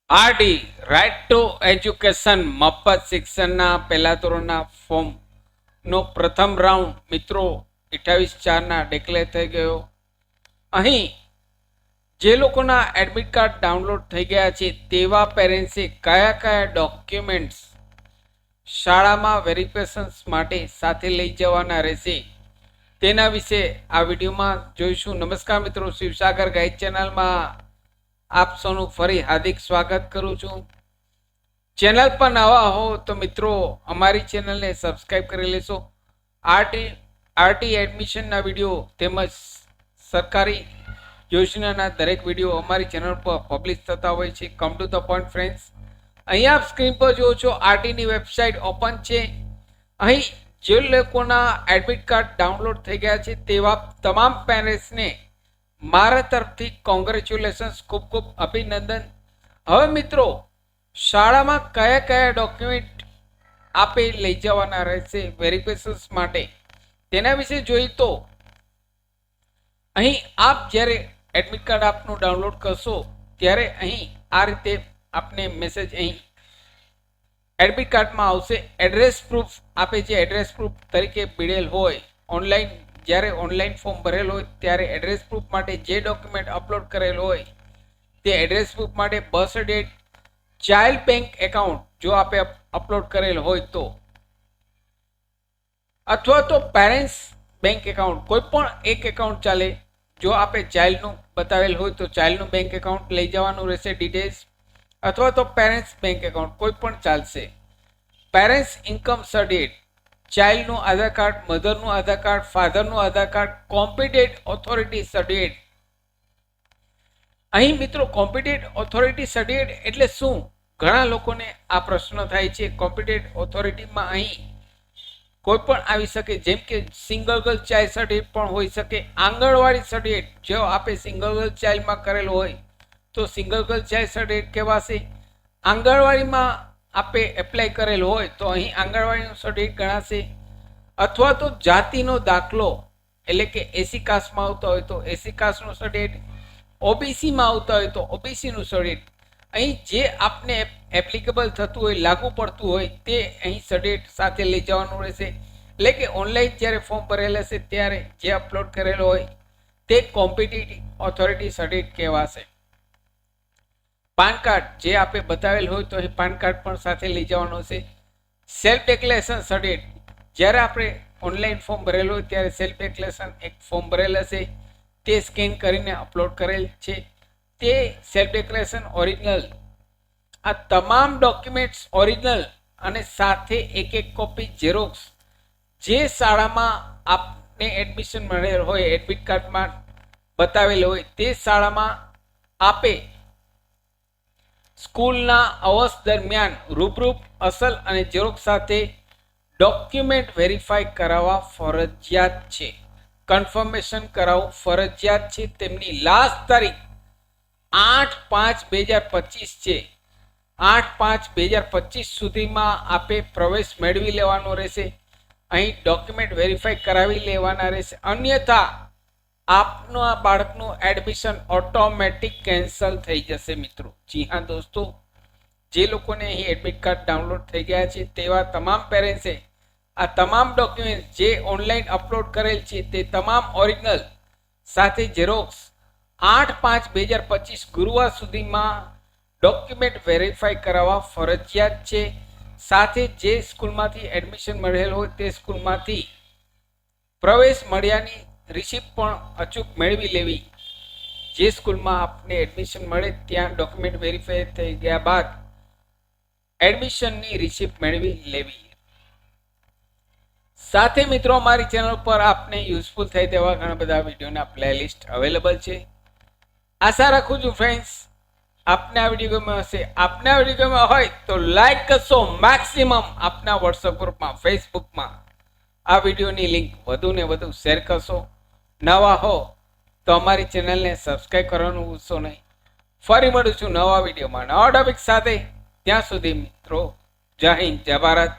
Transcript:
RD right to education મફત શિક્ષણના પહેલા ધોરણના ફોર્મનો પ્રથમ રાઉન્ડ મિત્રો 28/4 ડિક્લેર થઈ ગયો. અહીં જે લોકોના એડમિટ કાર્ડ ડાઉનલોડ થઈ ગયા છે તેવા પેરેન્ટ્સે કયા કયા ડોક્યુમેન્ટ્સ શાળામાં વેરિફિકેશન માટે સાથે લઈ જવાના રહેશે તેના વિશે આ વિડીયોમાં જોઈશું. નમસ્કાર મિત્રો, શિવસાગર ગાઈડ ચેનલમાં આપ સૌનું ફરી હાર્દિક સ્વાગત કરું છું. ચેનલ પર નવા હો તો મિત્રો અમારી ચેનલને સબસ્ક્રાઈબ કરી લેશો. આરટી એડમિશનના વિડીયો તેમજ સરકારી યોજનાના દરેક વિડીયો અમારી ચેનલ પર પબ્લિશ થતા હોય છે. Come to the point friends, અહીંયા આપ સ્ક્રીન પર જુઓ છો આરટીની વેબસાઇટ ઓપન છે. અહીં જે લોકોના એડમિટ કાર્ડ ડાઉનલોડ થઈ ગયા છે તેવા તમામ પેરેન્ટ્સને મારા તરફથી કોંગ્રેચ્યુલેશન્સ, ખૂબ ખૂબ અભિનંદન. હવે મિત્રો, શાળામાં કયા કયા ડોક્યુમેન્ટ આપે લઈ જવાના રહેશે વેરિફિકેશન માટે તેના વિશે જોઈએ તો અહીં આપ જ્યારે એડમિટ કાર્ડ આપનું ડાઉનલોડ કરશો ત્યારે અહીં આ રીતે આપને મેસેજ અહીં એડમિટ કાર્ડમાં આવશે. એડ્રેસ પ્રૂફ આપે જે એડ્રેસ પ્રૂફ તરીકે પીડેલ હોય, ઓનલાઈન જ્યારે ઓનલાઈન ફોર્મ ભરેલ હોય ત્યારે એડ્રેસ પ્રૂફ માટે જે ડોક્યુમેન્ટ અપલોડ કરેલ હોય તે એડ્રેસ પ્રૂફ માટે birth certificate, child bank account જો આપે અપલોડ કરેલ હોય તો, અથવા તો પેરેન્ટ્સ બેંક એકાઉન્ટ, કોઈ પણ એક એકાઉન્ટ ચાલે. જો આપે ચાઇલ્ડનું બતાવેલ હોય તો ચાઇલ્ડનું બેંક એકાઉન્ટ લઈ જવાનું રહેશે ડિટેલ્સ, અથવા તો પેરેન્ટ્સ બેંક એકાઉન્ટ કોઈ પણ ચાલશે. પેરેન્ટ્સ ઇન્કમ સર્ટિફિકેટ, ચાઇલ્ડનું આધાર કાર્ડ, મધરનું આધાર કાર્ડ, ફાધરનું આધાર કાર્ડ, કોમ્પિટેન્ટ ઓથોરિટી સર્ટિફિકેટ. અહીં મિત્રો કોમ્પિટેન્ટ ઓથોરિટી સર્ટિફિકેટ એટલે શું? ઘણા લોકોને આ પ્રશ્ન થાય છે. કોમ્પિટેન્ટ ઓથોરિટીમાં અહીં કોઈ પણ આવી શકે, જેમ કે સિંગલ ગર્લ ચાઇલ્ડ સર્ટિફિકેટ પણ હોઈ શકે. આંગણવાડી સર્ટિફિકેટ જો આપે સિંગલ ગર્લ ચાઇલ્ડમાં કરેલું હોય તો સિંગલ ગર્લ ચાઇલ્ડ સર્ટિફિકેટ કહેવાશે. આંગણવાડીમાં આપે એપ્લાય કરેલ હોય તો અહીં આંગણવાડીનું સર્ટિફિકેટ ગણાશે. અથવા તો જાતિનો દાખલો, એટલે કે એસી કાસ્ટમાં આવતા હોય તો એસી કાસ્ટનું સર્ટિફિકેટ, ઓબીસીમાં આવતા હોય તો ઓબીસીનું સર્ટિફિકેટ. અહીં જે આપને એપ્લિકેબલ થતું હોય, લાગુ પડતું હોય તે અહીં સર્ટિફિકેટ સાથે લઈ જવાનું રહેશે. એટલે કે ઓનલાઈન જ્યારે ફોર્મ ભરેલ હશે ત્યારે જે અપલોડ કરેલો હોય તે કોમ્પિટેન્ટ ઓથોરિટી સર્ટિફિકેટ કહેવાશે. પાન કાર્ડ જે આપે બતાવેલ હોય તો અહીં પાન કાર્ડ પણ સાથે લઈ જવાનું હશે. સેલ્ફ ડિક્લેરેશન સર્ટિફિકેટ, જ્યારે આપણે ઓનલાઈન ફોર્મ ભરેલું હોય ત્યારે સેલ્ફ ડિક્લેરેશન એક ફોર્મ ભરેલ હશે તે સ્કેન કરીને અપલોડ કરેલ છે તે સેલ્ફ ડિક્લેરેશન ઓરિજિનલ. આ તમામ ડોક્યુમેન્ટ્સ ઓરિજિનલ અને સાથે એક એક કોપી ઝેરોક્સ જે શાળામાં આપને એડમિશન મળેલ હોય, એડમિટ કાર્ડમાં બતાવેલ હોય તે શાળામાં આપે સ્કૂલના અવર્સ દરમિયાન રૂબરૂ અસલ અને ઝેરોક્સ સાથે ડોક્યુમેન્ટ વેરીફાઈ કરાવવા ફરજિયાત છે. કન્ફર્મેશન કરાવવું ફરજિયાત છે. તેમની લાસ્ટ તારીખ 8/5/2025 છે. 8/5/2025 સુધીમાં આપે પ્રવેશ મેળવી લેવાનો રહેશે. અહીં ડોક્યુમેન્ટ વેરીફાઈ કરાવી લેવાના રહેશે. અન્યથા આપના બાળકનું એડમિશન ઓટોમેટિક કેન્સલ થઈ જશે મિત્રો. જી હા દોસ્તો, જે લોકોને અહીં એડમિટ કાર્ડ ડાઉનલોડ થઈ ગયા છે તેવા તમામ પેરેન્ટ્સે આ તમામ ડોક્યુમેન્ટ જે ઓનલાઈન અપલોડ કરેલ છે તે તમામ ઓરિજિનલ સાથે ઝેરોક્સ 8/5/2025 ગુરુવાર સુધીમાં ડોક્યુમેન્ટ વેરીફાઈ કરાવવા ફરજિયાત છે. સાથે જે સ્કૂલમાંથી એડમિશન મળેલ હોય તે સ્કૂલમાંથી પ્રવેશ મળ્યાની રિસિપ્ટ પણ અચૂક મેળવી લેવી. જે સ્કૂલમાં આપને એડમિશન મળે ત્યાં ડોક્યુમેન્ટ વેરીફાઈ થઈ ગયા બાદ એડમિશનની રિસિપ્ટ મેળવી લેવી. સાથે મિત્રો અમારી ચેનલ પર આપને યુઝફુલ થાય તેવા ઘણા બધા વિડીયોના પ્લેલિસ્ટ અવેલેબલ છે. આશા રાખું છું ફ્રેન્ડ્સ આપને આ વિડીયો ગમ્યો હશે. આપને આ વિડીયો ગમ્યો હોય તો લાઈક કરશો મેક્સિમમ. આપના વોટ્સઅપ ગ્રુપમાં, ફેસબુકમાં આ વિડીયોની લિંક વધુ ને વધુ શેર કરશો. નવા હો તો અમારી ચેનલને સબસ્ક્રાઈબ કરવાનું ભૂલશો નહીં. ફરી મળું છું નવા વિડીયોમાં નવા ટોપિક સાથે. ત્યાં સુધી મિત્રો જય હિન્દ, જય ભારત.